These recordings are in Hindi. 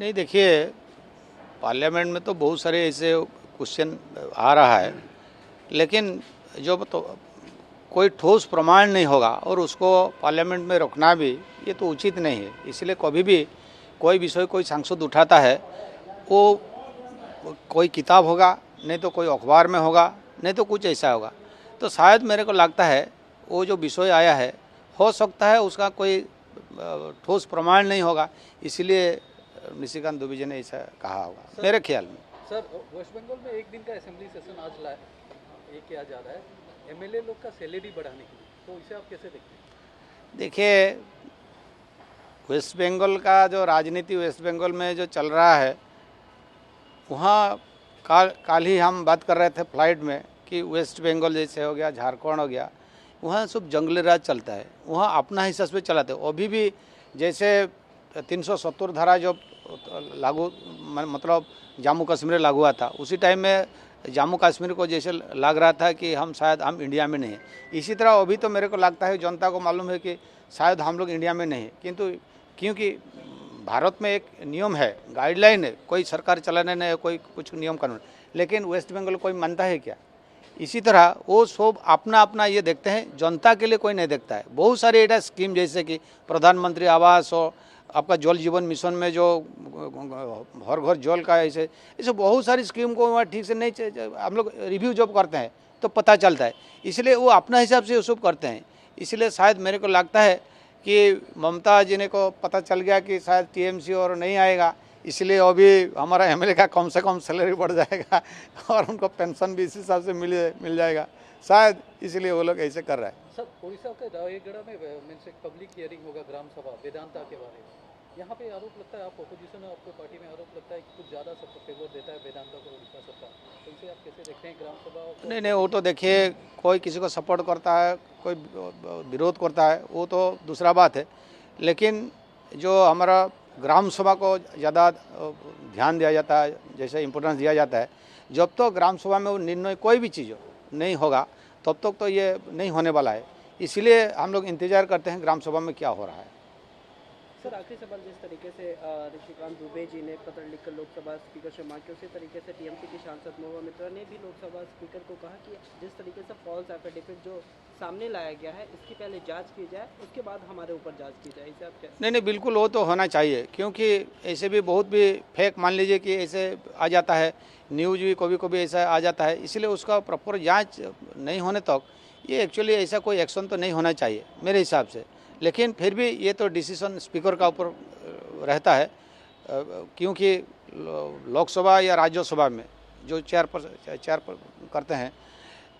नहीं देखिए, पार्लियामेंट में तो बहुत सारे ऐसे क्वेश्चन आ रहा है, लेकिन जो तो कोई ठोस प्रमाण नहीं होगा और उसको पार्लियामेंट में रखना भी ये तो उचित नहीं है। इसलिए कभी भी कोई विषय कोई सांसद उठाता है, वो कोई किताब होगा, नहीं तो कोई अखबार में होगा, नहीं तो कुछ ऐसा होगा। तो शायद मेरे को लगता है वो जो विषय आया है, हो सकता है उसका कोई ठोस प्रमाण नहीं होगा, इसलिए निशिकांत दुबे जी ने ऐसा कहा होगा मेरे ख्याल में। सर, वेस्ट बंगाल में एक दिन का असेंबली सेशन आज ये किया जा रहा है एमएलए लोग का सैलरी बढ़ाने के लिए, तो इसे आप कैसे देखते हैं? देखिए, वेस्ट बंगाल का जो राजनीति वेस्ट बंगाल में जो चल रहा है, वहाँ कल ही हम बात कर रहे थे फ्लाइट में कि वेस्ट बंगाल जैसे हो गया, झारखंड हो गया, वहाँ सब जंगली राज चलता है, वहाँ अपना हिसाब से चलाते हैं। अभी भी जैसे 370 धारा जो लागू मतलब जम्मू कश्मीर लागू हुआ था, उसी टाइम में जम्मू कश्मीर को जैसे लग रहा था कि हम शायद हम इंडिया में नहीं हैं। इसी तरह अभी तो मेरे को लगता है जनता को मालूम है कि शायद हम लोग इंडिया में नहीं हैं, किंतु क्योंकि भारत में एक नियम है, गाइडलाइन है, कोई सरकार चलाने नहीं है, कोई कुछ नियम कानून, लेकिन वेस्ट बंगाल कोई मानता है क्या? इसी तरह वो सब अपना अपना ये देखते हैं, जनता के लिए कोई नहीं देखता है। बहुत सारे ऐसा स्कीम जैसे कि प्रधानमंत्री आवास और आपका जल जीवन मिशन में जो हर घर जल का ऐसे ऐसे बहुत सारी स्कीम को वहाँ ठीक से नहीं, हम लोग रिव्यू जब करते हैं तो पता चलता है, इसलिए वो अपना हिसाब से वो सब करते हैं। इसलिए शायद मेरे को लगता है कि ममता जी ने को पता चल गया कि शायद टीएमसी और नहीं आएगा, इसलिए अभी हमारा एमएलए का कम से कम सैलरी बढ़ जाएगा और उनको पेंशन भी इस हिसाब से मिल जाएगा, शायद इसलिए वो लोग ऐसे कर रहे हैं। सर, उड़ीसा के रायगढ़ में मीन्स एक पब्लिक हियरिंग होगा ग्राम सभा वेदांता के बारे में, यहाँ पे आरोप लगता है, आप अपोजिशन है, आपको पार्टी में आरोप लगता है कि कुछ ज़्यादा सब फेवर देता है वेदांता को उड़ीसा सरकार, तो इसे आप कैसे देखते हैं ग्राम सभा? नहीं, वो तो देखिए, कोई किसी को सपोर्ट करता है, कोई विरोध करता है, वो तो दूसरा बात है, लेकिन जो हमारा ग्राम सभा को ज़्यादा ध्यान दिया जाता है, जैसे इम्पोर्टेंस दिया जाता है, जब तो ग्राम सभा में वो निर्णय कोई भी चीज़ नहीं होगा तब तक तो ये नहीं होने वाला है। इसलिए हम लोग इंतज़ार करते हैं ग्राम सभा में क्या हो रहा है। सर, आखिरी सवाल, जिस तरीके से निशिकांत दुबे जी ने पत्र लिखकर लोकसभा स्पीकर से मांग की, उसी तरीके से टीएमसी की सांसद महुआ मित्रा ने भी लोकसभा स्पीकर को कहा कि जिस तरीके से फॉल्स एफिडेविट जो सामने लाया गया है, इसकी पहले जांच की जाए, उसके बाद हमारे ऊपर जांच की जाए, इसे आप क्या? नहीं, बिल्कुल वो तो होना चाहिए, क्योंकि ऐसे भी बहुत भी फेक मान लीजिए कि ऐसे आ जाता है, न्यूज भी कभी कभी ऐसा आ जाता है, इसलिए उसका प्रॉपर जांच नहीं होने तक ये एक्चुअली ऐसा कोई एक्शन तो नहीं होना चाहिए मेरे हिसाब से। लेकिन फिर भी ये तो डिसीजन स्पीकर का ऊपर रहता है, क्योंकि लोकसभा या राज्यसभा में जो चेयर करते हैं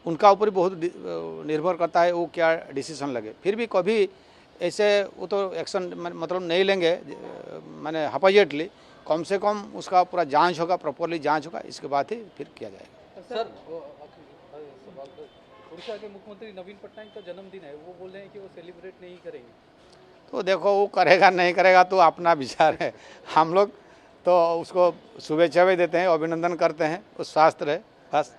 उनका ऊपर बहुत निर्भर करता है वो क्या डिसीजन लगे। फिर भी कभी ऐसे वो तो एक्शन मतलब नहीं लेंगे, मैंने हाइपोथेटिकली कम से कम उसका पूरा जांच होगा, प्रॉपरली जांच होगा, इसके बाद ही फिर किया जाएगा। सर, उड़ीसा के मुख्यमंत्री नवीन पटनायक का जन्मदिन है, वो बोल रहे हैं कि वो सेलिब्रेट नहीं करेंगे, तो देखो वो करेगा नहीं करेगा तो अपना विचार है, हम लोग तो उसको शुभेच्छा भी देते हैं, अभिनंदन करते हैं, वो स्वस्थ रहे बस।